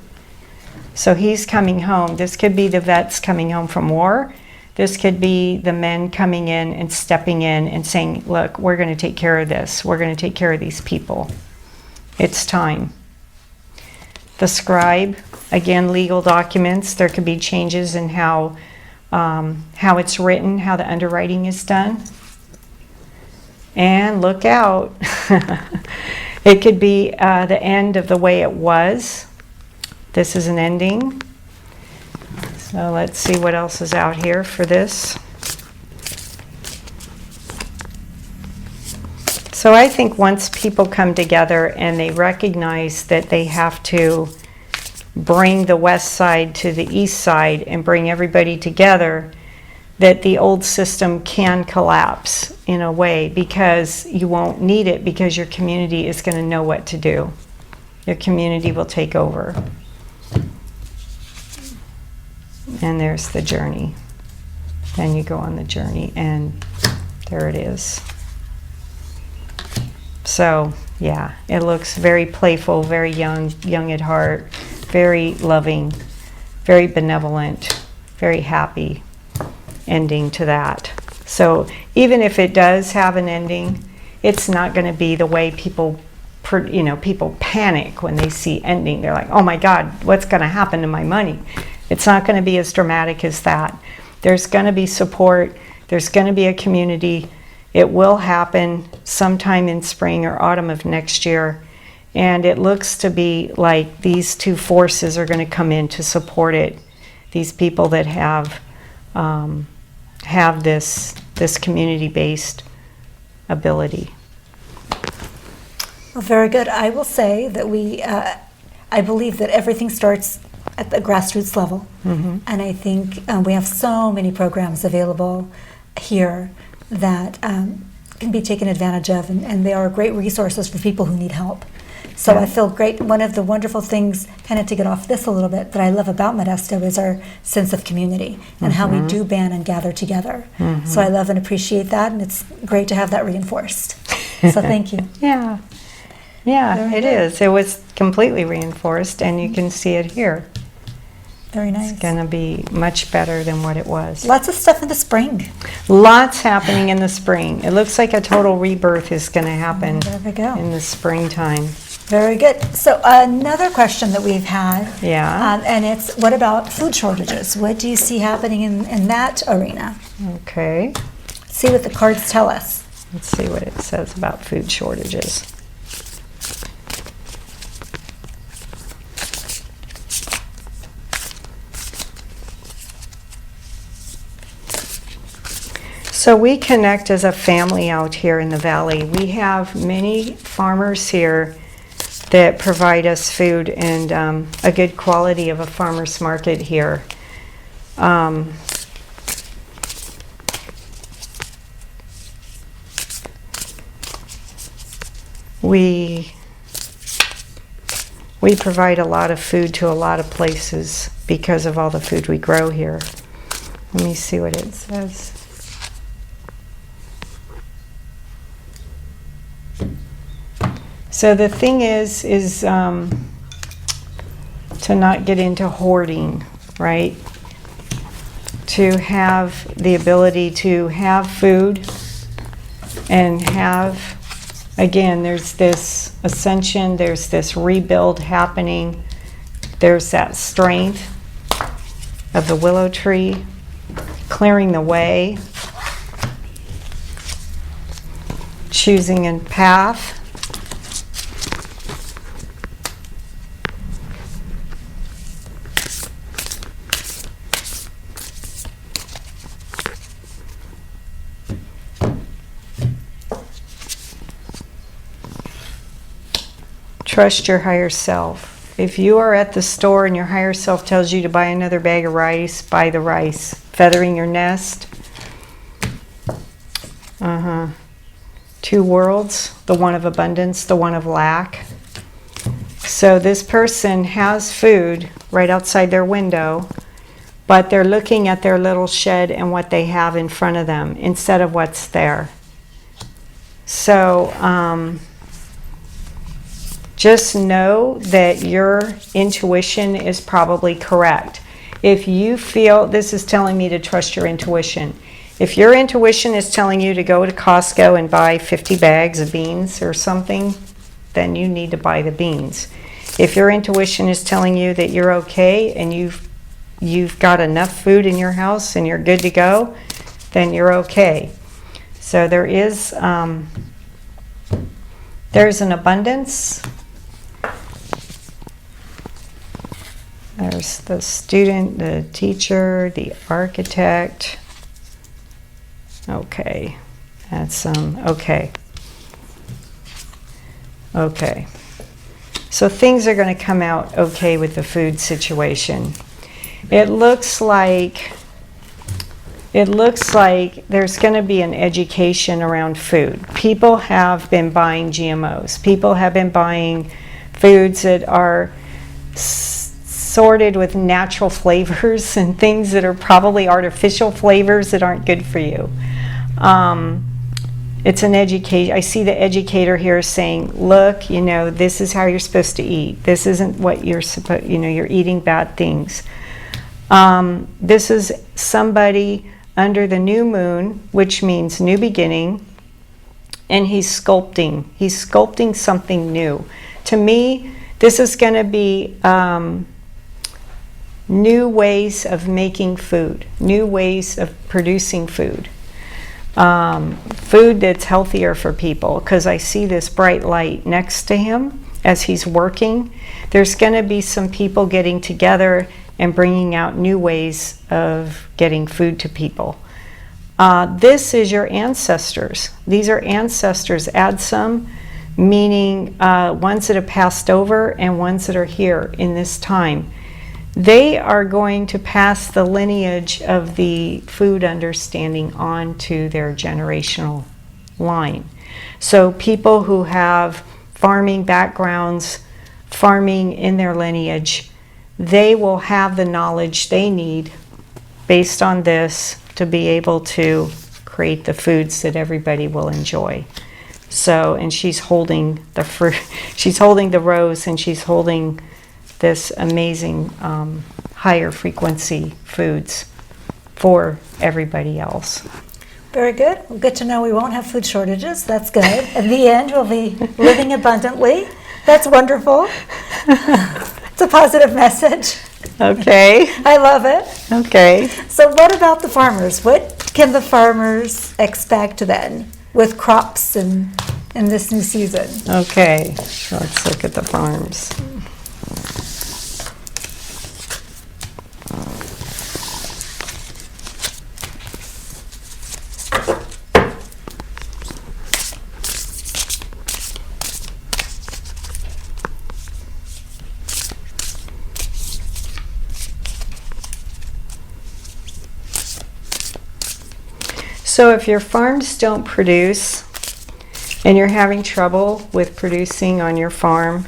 So he's coming home. This could be the vets coming home from war. This could be the men coming in and stepping in and saying, look, we're going to take care of this. We're going to take care of these people. It's time. The scribe, again, legal documents. There could be changes in how it's written, how the underwriting is done. And look out. It could be the end of the way it was. This is an ending. So let's see what else is out here for this. So I think once people come together and they recognize that they have to bring the west side to the east side and bring everybody together, that the old system can collapse in a way, because you won't need it, because your community is going to know what to do. Your community will take over. And there's the journey. Then you go on the journey, and there it is. So, yeah, it looks very playful, very young at heart, very loving, very benevolent, very happy. ending to that. So even if it does have an ending, it's not going to be the way people panic when they see ending. They're like, oh my God, what's going to happen to my money? It's not going to be as dramatic as that. There's going to be support. There's going to be a community. It will happen sometime in spring or autumn of next year. And it looks to be like these two forces are going to come in to support it. These people that have this community-based ability. Well, very good. I will say that I believe that everything starts at the grassroots level. Mm-hmm. And I think we have so many programs available here that can be taken advantage of, and they are great resources for people who need help. So Yeah. I feel great. One of the wonderful things, kind of to get off this a little bit, that I love about Modesto is our sense of community and how we do band and gather together. Mm-hmm. So I love and appreciate that, and it's great to have that reinforced. So thank you. Yeah. Yeah, Very it good. is. It was completely reinforced, and you can see it here. Very nice. It's going to be much better than what it was. Lots of stuff in the spring. Lots happening in the spring. It looks like a total rebirth is going to happen There we go. in the springtime. Very good. So another question that we've had, Yeah. and it's, what about food shortages? What do you see happening in that arena? Okay. See what the cards tell us. Let's see what it says about food shortages. So we connect as a family out here in the valley. We have many farmers here that provide us food and a good quality of a farmer's market here. We provide a lot of food to a lot of places because of all the food we grow here. Let me see what it says. So the thing is to not get into hoarding, right? To have the ability to have food and have, again, there's this ascension, there's this rebuild happening, there's that strength of the willow tree, clearing the way, choosing a path. Trust your higher self. If you are at the store and your higher self tells you to buy another bag of rice, buy the rice. Feathering your nest. Two worlds, the one of abundance, the one of lack. So this person has food right outside their window, but they're looking at their little shed and what they have in front of them instead of what's there. So, just know that your intuition is probably correct. If you feel, this is telling me to trust your intuition. If your intuition is telling you to go to Costco and buy 50 bags of beans or something, then you need to buy the beans. If your intuition is telling you that you're okay and you've got enough food in your house and you're good to go, then you're okay. So there's an abundance. There's the student, the teacher, the architect. Okay, that's okay. Okay. So things are going to come out okay with the food situation. It looks like there's going to be an education around food. People have been buying GMOs. People have been buying foods that are sorted with natural flavors and things that are probably artificial flavors that aren't good for you. It's an education. I see the educator here saying, look, this is how you're supposed to eat. This isn't what you're supposed, you're eating bad things. This is somebody under the new moon, which means new beginning, and he's sculpting. He's sculpting something new. To me, this is going to be new ways of making food, new ways of producing food. Food that's healthier for people, because I see this bright light next to him as he's working. There's going to be some people getting together and bringing out new ways of getting food to people. This is your ancestors. These are ancestors. Add some, meaning ones that have passed over and ones that are here in this time. They are going to pass the lineage of the food understanding on to their generational line. So people who have farming backgrounds, farming in their lineage, they will have the knowledge they need based on this to be able to create the foods that everybody will enjoy. So, and she's holding the fruit, she's holding the rose, and she's holding this amazing higher frequency foods for everybody else. Very good. Well, good to know we won't have food shortages. That's good. In the end, we'll be living abundantly. That's wonderful. It's a positive message. Okay. I love it. Okay. So what about the farmers? What can the farmers expect then with crops in this new season? Okay. So let's look at the farms. So if your farms don't produce and you're having trouble with producing on your farm,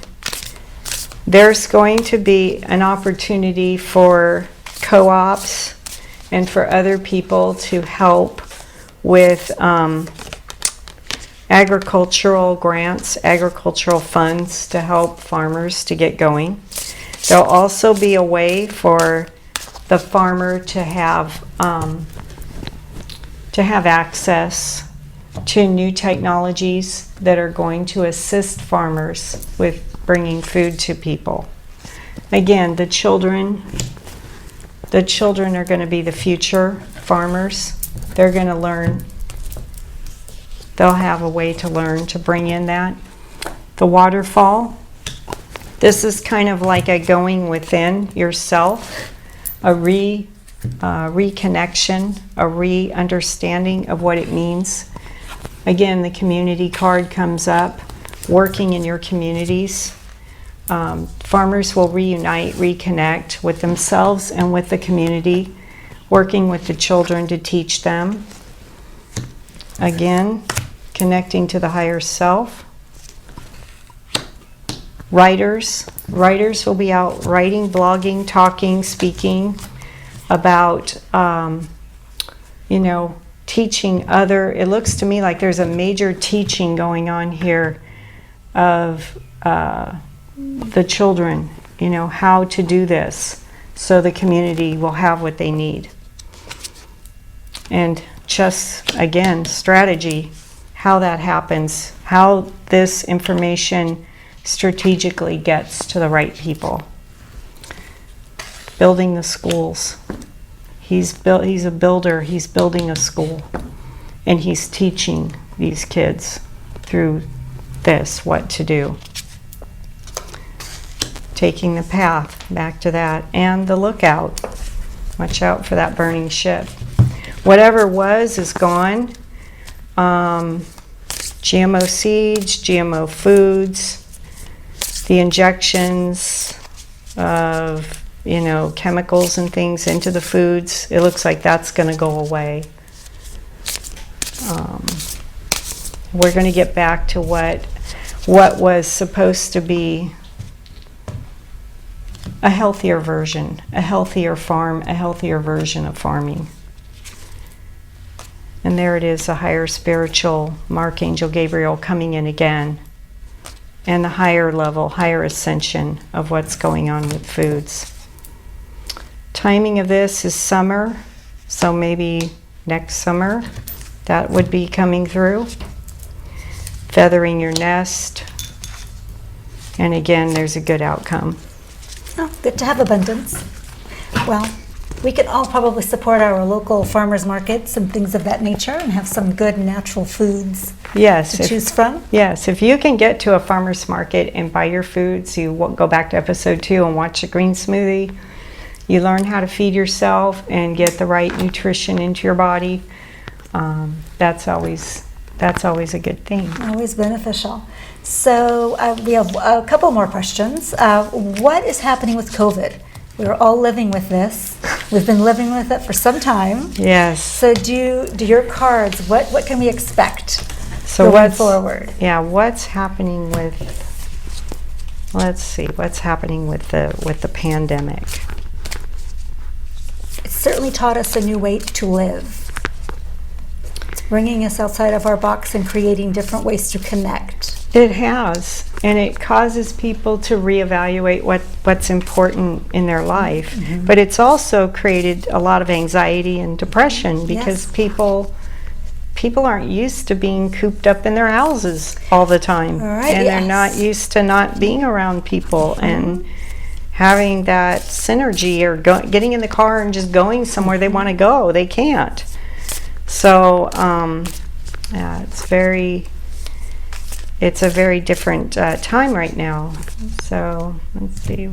there's going to be an opportunity for co-ops and for other people to help with agricultural grants, agricultural funds to help farmers to get going. There'll also be a way for the farmer to have access to new technologies that are going to assist farmers with bringing food to people. Again, the children are going to be the future farmers. They're going to learn. They'll have a way to learn to bring in that. The waterfall. This is kind of like a going within yourself, a reconnection, a re-understanding of what it means. Again, the community card comes up, working in your communities. Farmers will reunite, reconnect with themselves and with the community, working with the children to teach them. Again, connecting to the higher self. Writers will be out writing, blogging, talking, speaking about, teaching other. It looks to me like there's a major teaching going on here of the children, how to do this so the community will have what they need. And just, again, strategy, how that happens, how this information strategically gets to the right people. Building the schools. He's a builder. He's building a school, and he's teaching these kids through this what to do. Taking the path, back to that, and the lookout. Watch out for that burning ship. Whatever was is gone. GMO seeds, GMO foods, the injections of chemicals and things into the foods. It looks like that's going to go away. We're going to get back to what was supposed to be a healthier version, a healthier farm, a healthier version of farming. And there it is, a higher spiritual Archangel Gabriel coming in again, and the higher level, higher ascension of what's going on with foods. Timing of this is summer, so maybe next summer. That would be coming through. Feathering your nest. And again, there's a good outcome. Oh, good to have abundance. Well, we can all probably support our local farmers markets and things of that nature and have some good natural foods Yes. to choose from. Yes, if you can get to a farmer's market and buy your foods, you go back to episode 2 and watch the green smoothie. You learn how to feed yourself and get the right nutrition into your body. That's always a good thing. Always beneficial. So we have a couple more questions. What is happening with COVID? We're all living with this. We've been living with it for some time. Yes. So do your cards, what can we expect So going forward? Yeah, what's happening with, let's see, what's happening with the pandemic? It certainly taught us a new way to live. It's bringing us outside of our box and creating different ways to connect. It has, and it causes people to reevaluate what's important in their life. Mm-hmm. But it's also created a lot of anxiety and depression because Yes. people aren't used to being cooped up in their houses all the time. All right, And they're yes. not used to not being around people and having that synergy or getting in the car and just going somewhere they want to go. They can't. So, yeah, it's a very different time right now. So let's see.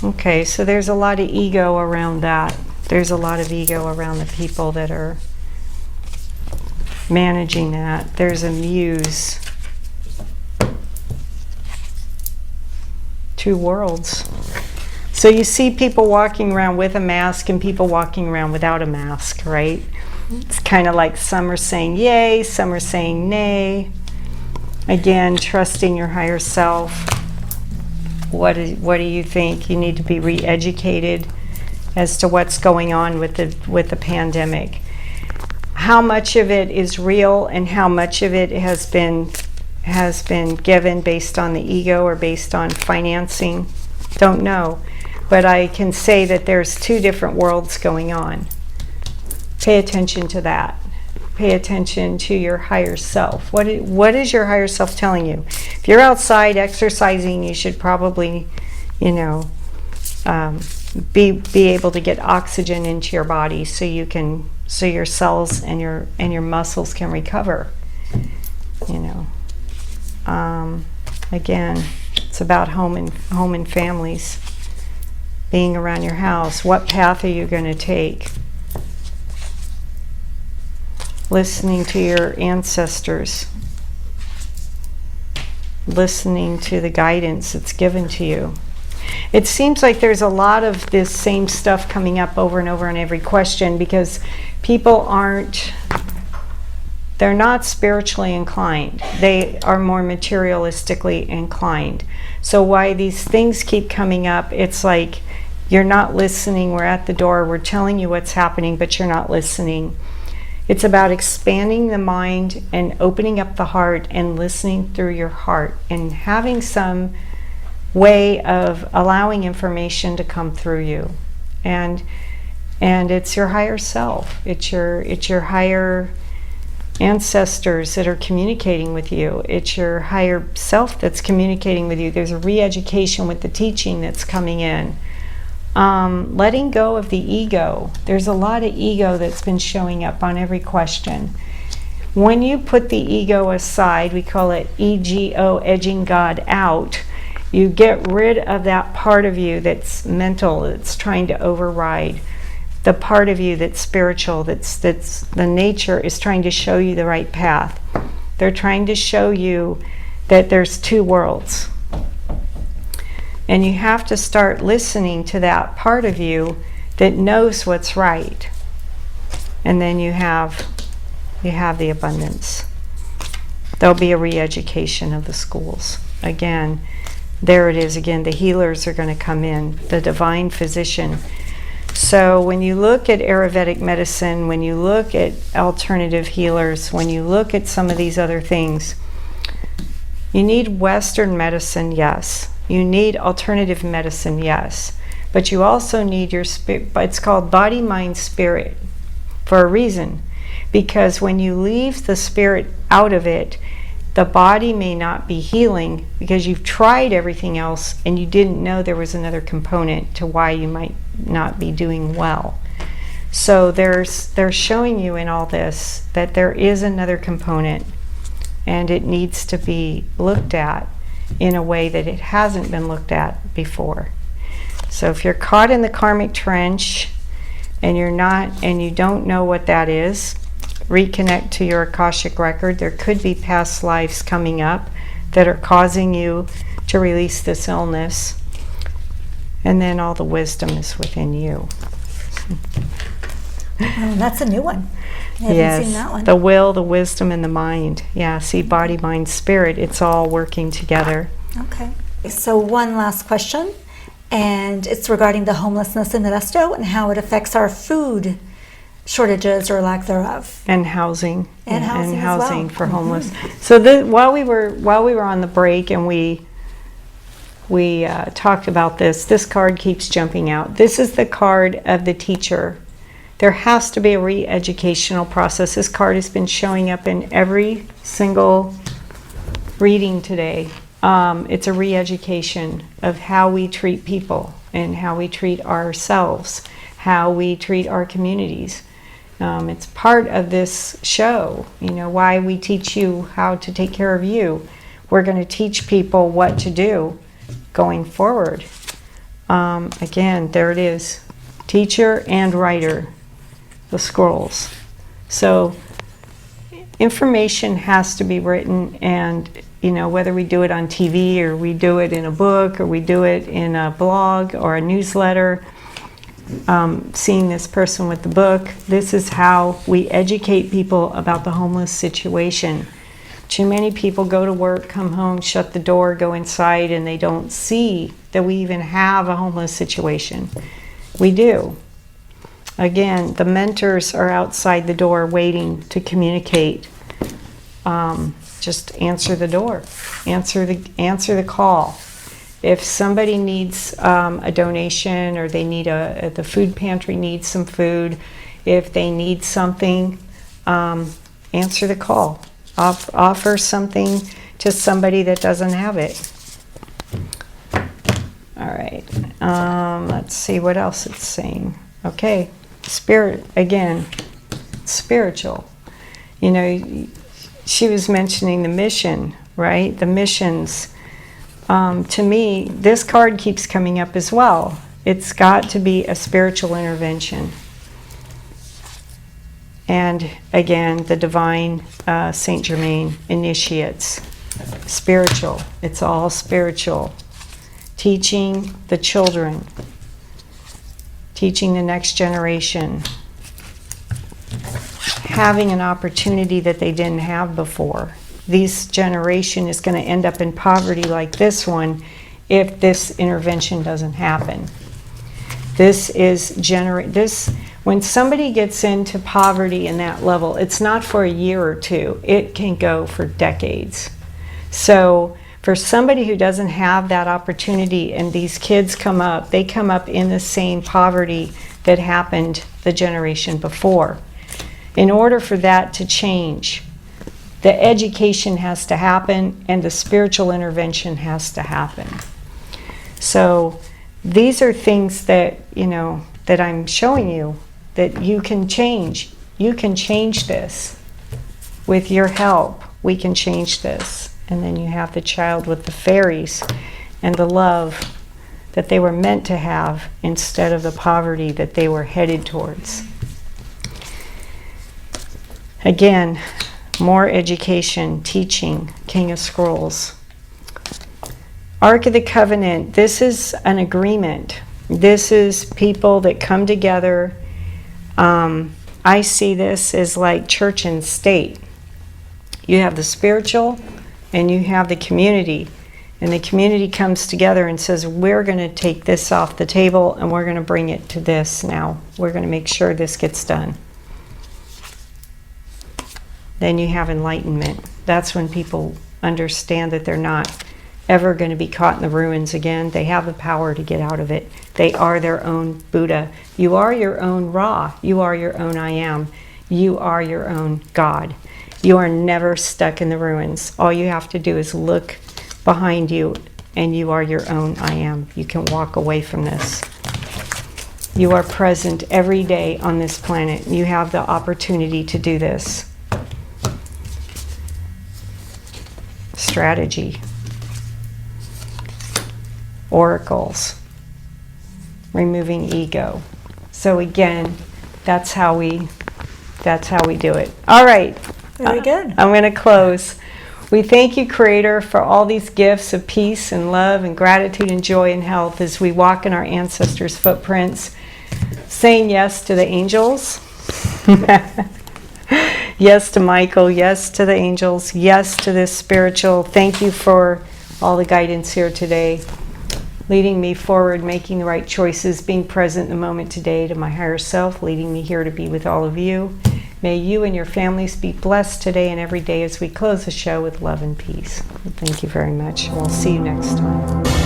Okay, so there's a lot of ego around that. There's a lot of ego around the people that are managing that. There's a muse. 2 worlds. So you see people walking around with a mask and people walking around without a mask, right? It's kind of like some are saying yay, some are saying nay. Again, trusting your higher self. What do you think? You need to be re-educated as to what's going on with the pandemic. How much of it is real and how much of it has been given based on the ego or based on financing? Don't know. But I can say that there's 2 different worlds going on. Pay attention to that. Pay attention to your higher self. What is your higher self telling you? If you're outside exercising, you should probably, be able to get oxygen into your body so your cells and your muscles can recover. Again, it's about home and families, being around your house. What path are you going to take? Listening to your ancestors, listening to the guidance that's given to you. It seems like there's a lot of this same stuff coming up over and over in every question because people they're not spiritually inclined. They are more materialistically inclined. So why these things keep coming up, it's like you're not listening. We're at the door, we're telling you what's happening, but you're not listening. It's about expanding the mind and opening up the heart and listening through your heart and having some way of allowing information to come through you. And it's your higher self. It's your higher ancestors that are communicating with you. It's your higher self that's communicating with you. There's a re-education with the teaching that's coming in. Letting go of the ego. There's a lot of ego that's been showing up on every question. When you put the ego aside, we call it EGO, edging God out, you get rid of that part of you that's mental, that's trying to override. The part of you that's spiritual, that's the nature is trying to show you the right path. They're trying to show you that there's 2 worlds. And you have to start listening to that part of you that knows what's right. And then you have the abundance. There'll be a re-education of the schools. Again, there it is again. The healers are going to come in. The divine physician. So when you look at Ayurvedic medicine, when you look at alternative healers, when you look at some of these other things, you need Western medicine, yes. You need alternative medicine, yes. But you also need your spirit. It's called body, mind, spirit for a reason. Because when you leave the spirit out of it, the body may not be healing because you've tried everything else and you didn't know there was another component to why you might not be doing well. So they're showing you in all this that there is another component, and it needs to be looked at in a way that it hasn't been looked at before. So if you're caught in the karmic trench and you don't know what that is, reconnect to your Akashic record. There could be past lives coming up that are causing you to release this illness. And then all the wisdom is within you. Oh, that's a new one. I haven't seen that one. The will, the wisdom, and the mind. Yeah, see, body, mind, spirit, it's all working together. Okay. So one last question, and it's regarding the homelessness in Modesto and how it affects our food shortages or lack thereof. And housing. And housing as well. For homeless. So while we were on the break and we talked about this card keeps jumping out. This is the card of the teacher. There has to be a re-educational process. This card has been showing up in every single reading today. It's a re-education of how we treat people and how we treat ourselves, how we treat our communities. It's part of this show, why we teach you how to take care of you. We're going to teach people what to do going forward. Again, there it is. Teacher and writer, the scrolls. So information has to be written, and whether we do it on TV or we do it in a book or we do it in a blog or a newsletter, seeing this person with the book, this is how we educate people about the homeless situation. Too many people go to work, come home, shut the door, go inside, and they don't see that we even have a homeless situation. We do. Again, the mentors are outside the door waiting to communicate. Just answer the door. Answer the call. If somebody needs a donation, or they need the food pantry needs some food, if they need something, answer the call. Offer something to somebody that doesn't have it. All right. Let's see what else it's saying. Okay. Spirit, again, spiritual. She was mentioning the mission, right? The missions. To me, this card keeps coming up as well. It's got to be a spiritual intervention. And again, the divine Saint Germain initiates. Spiritual. It's all spiritual. Teaching the children. Teaching the next generation. Having an opportunity that they didn't have before. This generation is going to end up in poverty like this one if this intervention doesn't happen. When somebody gets into poverty in that level, it's not for a year or two. It can go for decades. So for somebody who doesn't have that opportunity, and these kids they come up in the same poverty that happened the generation before. In order for that to change, the education has to happen and the spiritual intervention has to happen. So these are things that, that I'm showing you that you can change. You can change this. With your help, we can change this. And then you have the child with the fairies and the love that they were meant to have instead of the poverty that they were headed towards. Again, more education, teaching, King of Scrolls. Ark of the Covenant, this is an agreement. This is people that come together. I see this as like church and state. You have the spiritual and you have the community. And the community comes together and says, we're going to take this off the table and we're going to bring it to this now. We're going to make sure this gets done. Then you have enlightenment. That's when people understand that they're not ever going to be caught in the ruins again. They have the power to get out of it. They are their own Buddha. You are your own Ra. You are your own I am. You are your own God. You are never stuck in the ruins. All you have to do is look behind you, and you are your own I am. You can walk away from this. You are present every day on this planet. You have the opportunity to do this. Strategy. Oracles. Removing ego. So again, that's how we do it. All right. Very good. I'm going to close. We thank you, Creator, for all these gifts of peace and love and gratitude and joy and health as we walk in our ancestors' footprints, saying yes to the angels, yes to Michael, yes to the angels, yes to this spiritual. Thank you for all the guidance here today, leading me forward, making the right choices, being present in the moment today to my higher self, leading me here to be with all of you. May you and your families be blessed today and every day as we close the show with love and peace. Thank you very much. We'll see you next time.